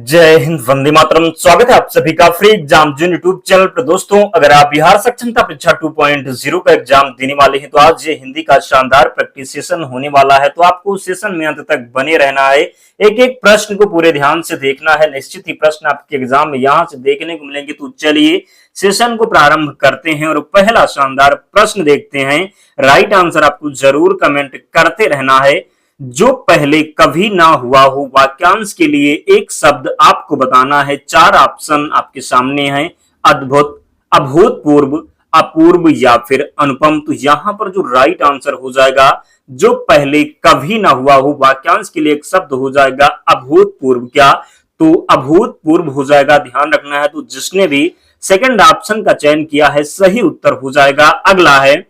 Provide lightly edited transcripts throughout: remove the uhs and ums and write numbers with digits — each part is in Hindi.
जय हिंद, वंदे मातरम। स्वागत है आप सभी का free exam zone YouTube channel पर। दोस्तों, अगर आप बिहार सक्षमता परीक्षा 2.0 का एग्जाम देने वाले हैं तो आज ये हिंदी का शानदार प्रैक्टिस सेशन होने वाला है। तो आपको सेशन में अंत तक बने रहना है, एक एक प्रश्न को पूरे ध्यान से देखना है। निश्चित ही प्रश्न आपके एग्जाम में यहां से देखने को मिलेंगे। तो चलिए सेशन को प्रारंभ करते हैं और पहला शानदार प्रश्न देखते हैं। राइट आंसर आपको जरूर कमेंट करते रहना है। जो पहले कभी ना हुआ हो वाक्यांश के लिए एक शब्द आपको बताना है। चार ऑप्शन आपके सामने हैं: अद्भुत, अभूतपूर्व, अपूर्व या फिर अनुपम। तो यहां पर जो राइट आंसर हो जाएगा, जो पहले कभी ना हुआ हो वाक्यांश के लिए एक शब्द हो जाएगा अभूतपूर्व। क्या? तो अभूतपूर्व हो जाएगा, ध्यान रखना है। तो जिसने भी सेकंड ऑप्शन का चयन किया है सही उत्तर हो जाएगा। अगला है,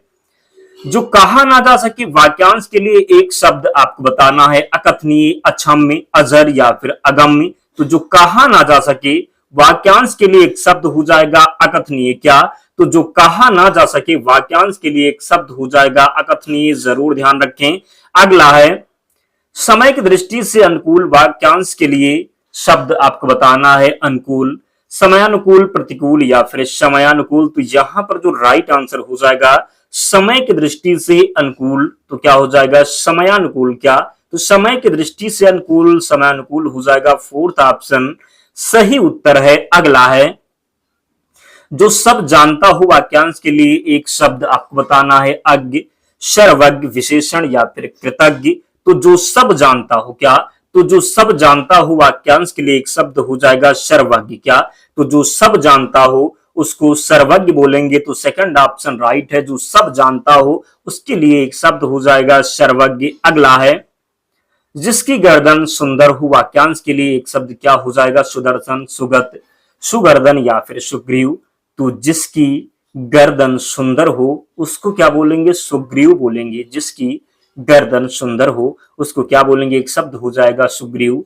जो कहा ना जा सके वाक्यांश के लिए एक शब्द आपको बताना है। अकथनीय, अक्षम्य, अजर या फिर अगम्य। तो जो कहा ना जा सके वाक्यांश के लिए एक शब्द हो जाएगा अकथनीय। क्या? तो जो कहा ना जा सके वाक्यांश के लिए एक शब्द हो जाएगा अकथनीय, जरूर ध्यान रखें। अगला है, समय की दृष्टि से अनुकूल वाक्यांश के लिए शब्द आपको बताना है। अनुकूल, समयानुकूल, प्रतिकूल या फिर समयानुकूल। तो यहां पर जो राइट आंसर हो जाएगा समय की दृष्टि से अनुकूल, तो क्या हो जाएगा? समयानुकूल। क्या? तो समय की दृष्टि से अनुकूल, समयानुकूल हो जाएगा। फोर्थ ऑप्शन सही उत्तर है। अगला है, जो सब जानता हो वाक्यांश के लिए एक शब्द आपको बताना है। अज्ञ, सर्वज्ञ, विशेषण या फिर कृतज्ञ। तो जो सब जानता हो, क्या? तो जो सब जानता हो वाक्यांश के लिए एक शब्द हो जाएगा सर्वज्ञ। क्या? तो जो सब जानता हो उसको सर्वज्ञ बोलेंगे। तो सेकंड ऑप्शन राइट है, जो सब जानता हो उसके लिए एक शब्द हो जाएगा सर्वज्ञ। अगला है, जिसकी गर्दन सुंदर हो वाक्यांश के लिए एक शब्द क्या हो जाएगा? सुदर्शन, सुगत, सुगर्दन या फिर सुग्रीव। तो जिसकी गर्दन सुंदर हो उसको क्या बोलेंगे? सुग्रीव बोलेंगे। जिसकी गर्दन सुंदर हो उसको क्या बोलेंगे? एक शब्द हो जाएगा सुग्रीव।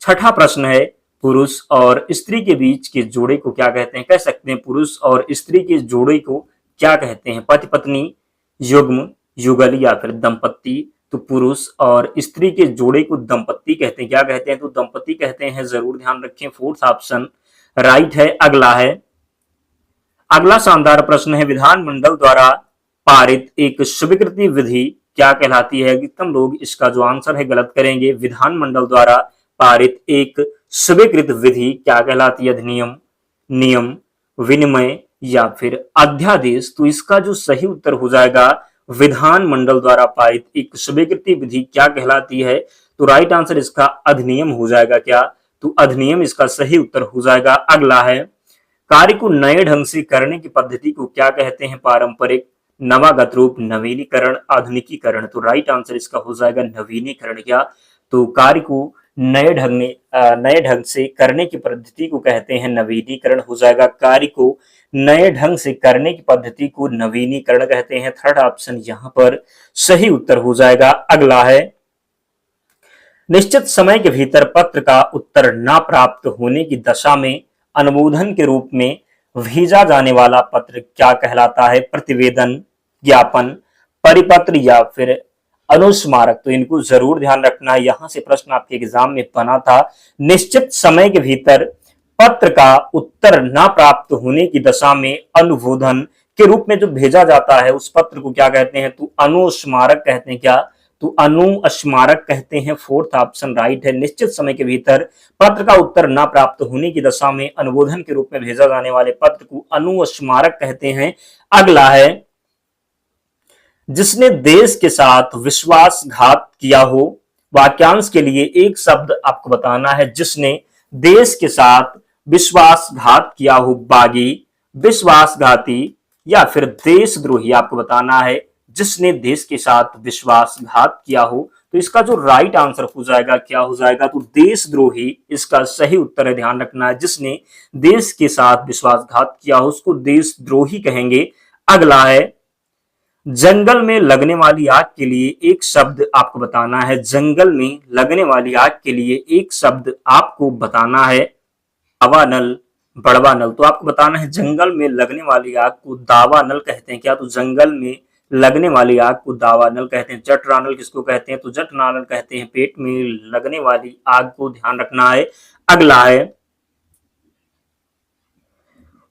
छठा प्रश्न है, पुरुष और स्त्री के बीच के जोड़े को क्या कहते हैं? कह सकते हैं पुरुष और स्त्री के जोड़े को क्या कहते हैं? पति पत्नी, युग्म, युगल या फिर दंपत्ति। तो पुरुष और स्त्री के जोड़े को दंपत्ति कहते हैं। क्या कहते हैं? तो दंपत्ति कहते हैं, जरूर ध्यान रखें। फोर्थ ऑप्शन राइट है। अगला है, अगला शानदार प्रश्न है, विधानमंडल द्वारा पारित एक स्वीकृति विधि क्या कहलाती है? अधिकतम लोग इसका जो आंसर है गलत करेंगे। विधानमंडल द्वारा पारित एक स्वीकृत विधि क्या कहलाती है? अधिनियम, नियम, विनिमय या फिर अध्यादेश। तो इसका जो सही उत्तर हो जाएगा, विधानमंडल द्वारा पारित एक स्वीकृति विधि क्या कहलाती है? तो राइट आंसर इसका अधिनियम हो जाएगा। क्या? तो अधिनियम इसका सही उत्तर हो जाएगा। अगला है, कार्य को नए ढंग से करने की पद्धति को क्या कहते हैं? पारंपरिक, नवागत रूप, नवीनीकरण, आधुनिकीकरण। तो राइट आंसर इसका हो जाएगा नवीनीकरण। क्या? तो कार्य को नए ढंग से करने की पद्धति को कहते हैं नवीनीकरण हो जाएगा। कार्य को नए ढंग से करने की पद्धति को नवीनीकरण कहते हैं। थर्ड ऑप्शन यहां पर सही उत्तर हो जाएगा। अगला है, निश्चित समय के भीतर पत्र का उत्तर न प्राप्त होने की दशा में अनुमोदन के रूप में भेजा जाने वाला पत्र क्या कहलाता है? प्रतिवेदन, ज्ञापन, परिपत्र या फिर अनुस्मारक। तो इनको जरूर ध्यान रखना है, यहां से प्रश्न आपके एग्जाम में बना था। निश्चित समय के भीतर पत्र का उत्तर न प्राप्त होने की दशा में अनुमोदन के रूप में जो भेजा जाता है उस पत्र को क्या कहते हैं? तो अनुस्मारक कहते हैं। क्या? तो अनुस्मारक कहते हैं। फोर्थ ऑप्शन राइट है। निश्चित समय के भीतर पत्र का उत्तर न प्राप्त होने की दशा में अनुमोदन के रूप में भेजा जाने वाले पत्र को अनुस्मारक कहते हैं। अगला है, जिसने देश के साथ विश्वासघात किया हो वाक्यांश के लिए एक शब्द आपको बताना है। जिसने देश के साथ विश्वासघात किया हो, बागी, विश्वासघाती या फिर देशद्रोही आपको बताना है। जिसने देश के साथ विश्वासघात किया हो, तो इसका जो राइट आंसर हो जाएगा क्या हो जाएगा? तो देशद्रोही इसका सही उत्तर है, ध्यान रखना है। जिसने देश के साथ विश्वासघात किया हो उसको देशद्रोही कहेंगे। अगला है, जंगल में लगने वाली आग के लिए एक शब्द आपको बताना है। जंगल में लगने वाली आग के लिए एक शब्द आपको बताना है। दावा नल, बड़वा नल। तो आपको बताना है जंगल में लगने वाली आग को दावा नल कहते हैं। क्या? तो जंगल में लगने वाली आग को दावा नल कहते हैं। जठरानल किसको कहते हैं? तो जठरानल कहते हैं। पेट में लगने वाली आग को ध्यान रखना है। अगला है,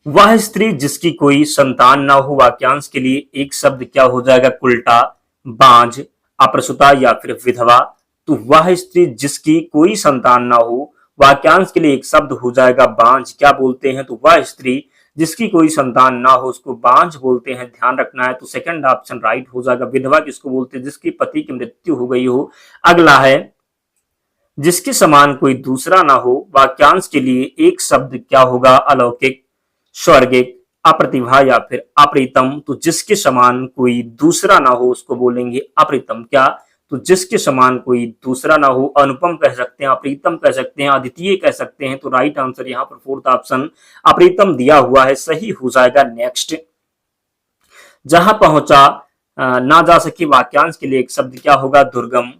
वह स्त्री जिसकी कोई संतान ना हो, वाक्यांश के लिए एक शब्द क्या हो जाएगा? कुल्टा, बांझ, अप्रसूता या फिर विधवा। तो वह स्त्री जिसकी कोई संतान ना हो, वाक्यांश के लिए एक शब्द हो जाएगा बांझ। क्या बोलते हैं? तो वह स्त्री जिसकी कोई संतान ना हो उसको बांझ बोलते हैं, ध्यान रखना है। तो सेकंड ऑप्शन राइट हो जाएगा। विधवा किसको बोलते हैं? जिसकी पति की मृत्यु हो गई हो। अगला है जिसके समान कोई दूसरा ना हो, वाक्यांश के लिए एक शब्द क्या होगा? अलौकिक, स्वर्गिक, अप्रतिभा या फिर अप्रीतम। तो जिसके समान कोई दूसरा ना हो उसको बोलेंगे अप्रीतम। क्या? तो जिसके समान कोई दूसरा ना हो, अनुपम कह सकते हैं, अप्रीतम कह सकते हैं, अद्वितीय कह सकते हैं। तो राइट आंसर यहाँ पर फोर्थ ऑप्शन अप्रीतम दिया हुआ है, सही हो जाएगा। नेक्स्ट, जहां पहुंचा ना जा सके, वाक्यांश के लिए एक शब्द क्या होगा? दुर्गम,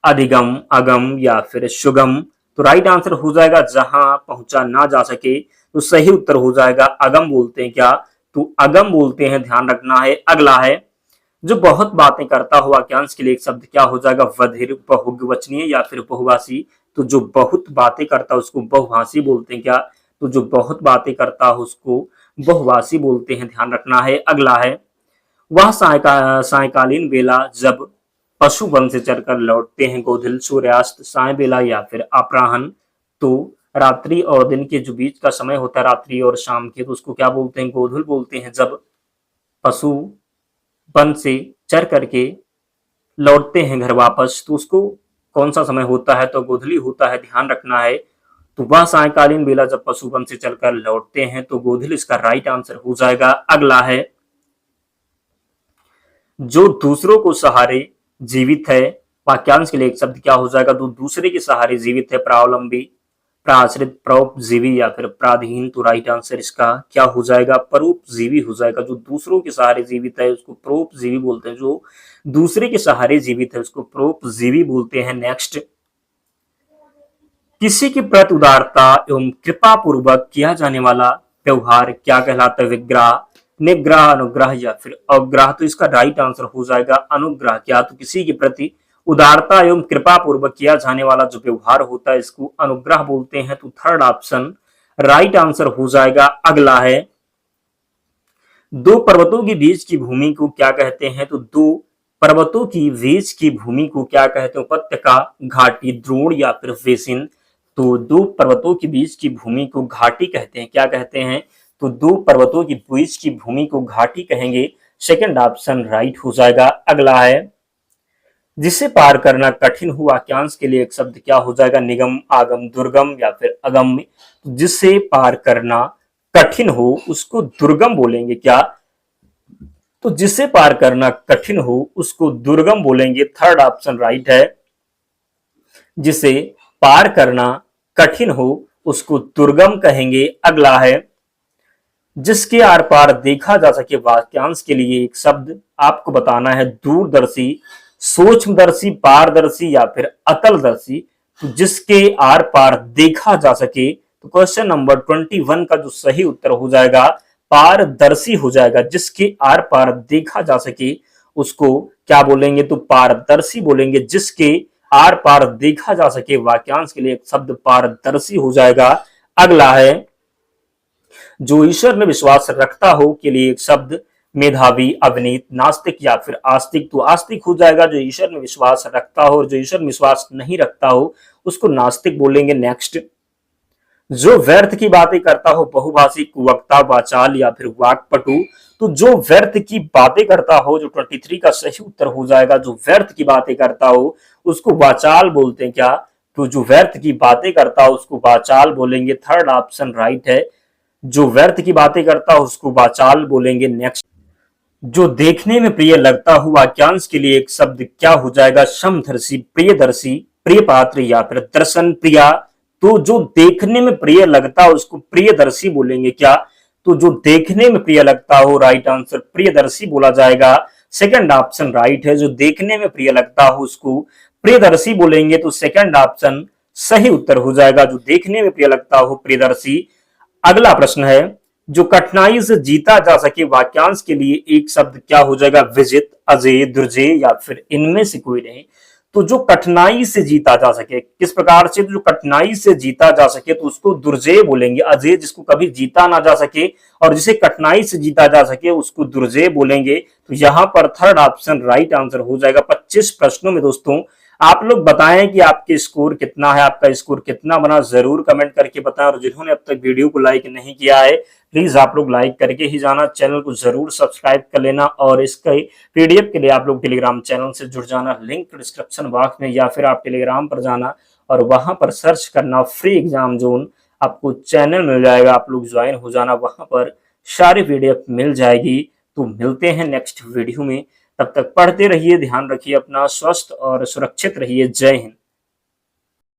अधिगम, अगम या फिर सुगम। तो राइट आंसर हो जाएगा जहां पहुंचा ना जा सके। तो सही उत्तर हो जाएगा अगम बोलते हैं। क्या? तो अगम बोलते हैं, ध्यान रखना है। अगला है जो बहुत बातें करता हो, वाक्यांश के लिए एक शब्द क्या हो जाएगा? बधिर, बहुवचनीय या फिर बहुभाषी। तो जो बहुत बातें करता है उसको बहुभाषी बोलते हैं। क्या? तो जो बहुत बातें करता हो उसको बहुभाषी बोलते हैं, ध्यान रखना है। अगला है वह सायकालीन बेला जब पशु वन से चरकर लौटते हैं, गोधूल, सूर्यास्त, साय बेला या फिर अपराह्न। तो रात्रि और दिन के जो बीच का समय होता है, रात्रि और शाम के, तो उसको क्या बोलते हैं? गोधूल बोलते हैं। जब पशु वन से चर करके लौटते हैं घर वापस, तो उसको कौन सा समय होता है? तो गोधूली होता है, ध्यान रखना है। तो वह सायकालीन बेला जब पशु वन से चलकर लौटते हैं, तो गोधूल इसका राइट आंसर हो जाएगा। अगला है जो दूसरों को सहारे जीवित है, वाक्यांश के लिए एक शब्द क्या हो जाएगा? तो दूसरे के सहारे जीवित है, प्रावलंबी, प्राश्रित, परोपजीवी या फिर पराधीन। तो राइट आंसर इसका क्या हो जाएगा? परोपजीवी हो जाएगा। जो दूसरों के सहारे जीवित है उसको परोपजीवी बोलते हैं। जो दूसरे के सहारे जीवित है उसको परोपजीवी बोलते हैं। नेक्स्ट, किसी के प्रति उदारता एवं कृपा पूर्वक किया जाने वाला व्यवहार क्या कहलाता है? विग्रह, निग्रह, अनुग्रह या फिर अवग्रह। तो इसका राइट आंसर हो जाएगा अनुग्रह। क्या? तो किसी के प्रति उदारता एवं कृपा पूर्वक किया जाने वाला जो व्यवहार होता है इसको अनुग्रह बोलते हैं। तो थर्ड ऑप्शन राइट आंसर हो जाएगा। अगला है दो पर्वतों के बीच की भूमि को क्या कहते हैं? तो दो पर्वतों की बीच की भूमि को क्या कहते हैं? उपत्यका, घाटी, द्रोण या फिर बेसिन। तो दो पर्वतों के बीच की भूमि को घाटी कहते हैं। क्या कहते हैं? तो दो पर्वतों की बीच की भूमि को घाटी कहेंगे। सेकंड ऑप्शन राइट हो जाएगा। अगला है जिसे पार करना कठिन हो, वाक्यांश के लिए एक शब्द क्या हो जाएगा? निगम, आगम, दुर्गम या फिर अगम्य। तो जिसे पार करना कठिन हो उसको दुर्गम बोलेंगे। क्या? तो जिसे पार करना कठिन हो उसको दुर्गम बोलेंगे। थर्ड ऑप्शन राइट है। जिसे पार करना कठिन हो उसको दुर्गम कहेंगे। अगला है जिसके आर पार देखा जा सके, वाक्यांश के लिए एक शब्द आपको बताना है। दूरदर्शी, सूक्ष्मदर्शी, पारदर्शी या फिर अतलदर्शी। तो जिसके आर पार देखा जा सके, तो क्वेश्चन नंबर 21 का जो सही उत्तर हो जाएगा पारदर्शी हो जाएगा। जिसके आर पार देखा जा सके उसको क्या बोलेंगे? तो पारदर्शी बोलेंगे। जिसके आर पार देखा जा सके, वाक्यांश के लिए एक शब्द पारदर्शी हो जाएगा। अगला है जो ईश्वर में विश्वास रखता हो के लिए एक शब्द मेधावी, अविनीत, नास्तिक या फिर आस्तिक। तो आस्तिक हो जाएगा जो ईश्वर में विश्वास रखता हो, और जो ईश्वर में विश्वास नहीं रखता हो उसको नास्तिक बोलेंगे। नेक्स्ट, जो व्यर्थ की बातें करता हो, बहुभाषी, कुवक्ता, वाचाल या फिर वाक्पटु। तो जो व्यर्थ की बातें करता हो, जो 23 का सही उत्तर हो जाएगा, जो व्यर्थ की बातें करता हो उसको वाचाल बोलते हैं। क्या? तो जो व्यर्थ की बातें करता हो उसको वाचाल बोलेंगे। थर्ड ऑप्शन राइट है। जो व्यर्थ की बातें करता हो उसको वाचाल बोलेंगे। नेक्स्ट, जो देखने में प्रिय लगता हो, वाक्यांश के लिए एक शब्द क्या हो जाएगा? समदर्शी, प्रियदर्शी, प्रिय पात्र या फिर दर्शन प्रिया। तो जो देखने में प्रिय लगता हो उसको प्रियदर्शी बोलेंगे। क्या? तो जो देखने में प्रिय लगता हो, राइट आंसर प्रियदर्शी बोला जाएगा। सेकंड ऑप्शन राइट है। जो देखने में प्रिय लगता हो उसको प्रियदर्शी बोलेंगे। तो सेकंड ऑप्शन सही उत्तर हो जाएगा। जो देखने में प्रिय लगता हो प्रियदर्शी। अगला प्रश्न है जो कठिनाई से जीता जा सके, वाक्यांश के लिए एक शब्द क्या हो जाएगा? विजित, अजय, दुर्जय या फिर इनमें से कोई नहीं। तो जो कठिनाई से जीता जा सके, किस प्रकार से, जो कठिनाई से जीता जा सके तो उसको दुर्जेय बोलेंगे। अजेय जिसको कभी जीता ना जा सके और जिसे कठिनाई से जीता जा सके उसको दुर्जेय बोलेंगे। तो यहां पर थर्ड ऑप्शन राइट आंसर हो जाएगा। 25 प्रश्नों में दोस्तों आप लोग बताएं कि आपके स्कोर कितना है, आपका स्कोर कितना बना, जरूर कमेंट करके बताएं। और जिन्होंने अब तक वीडियो को लाइक नहीं किया है प्लीज आप लोग लाइक करके ही जाना, चैनल को जरूर सब्सक्राइब कर लेना और इसका पीडीएफ के लिए आप लोग टेलीग्राम चैनल से जुड़ जाना। लिंक डिस्क्रिप्शन बॉक्स में या फिर आप टेलीग्राम पर जाना और वहां पर सर्च करना फ्री एग्जाम जोन, आपको चैनल मिल जाएगा, आप लोग ज्वाइन हो जाना, वहां पर सारी पीडीएफ मिल जाएगी। तो मिलते हैं नेक्स्ट वीडियो में, तब तक पढ़ते रहिए, ध्यान रखिए अपना, स्वस्थ और सुरक्षित रहिए। जय हिंद।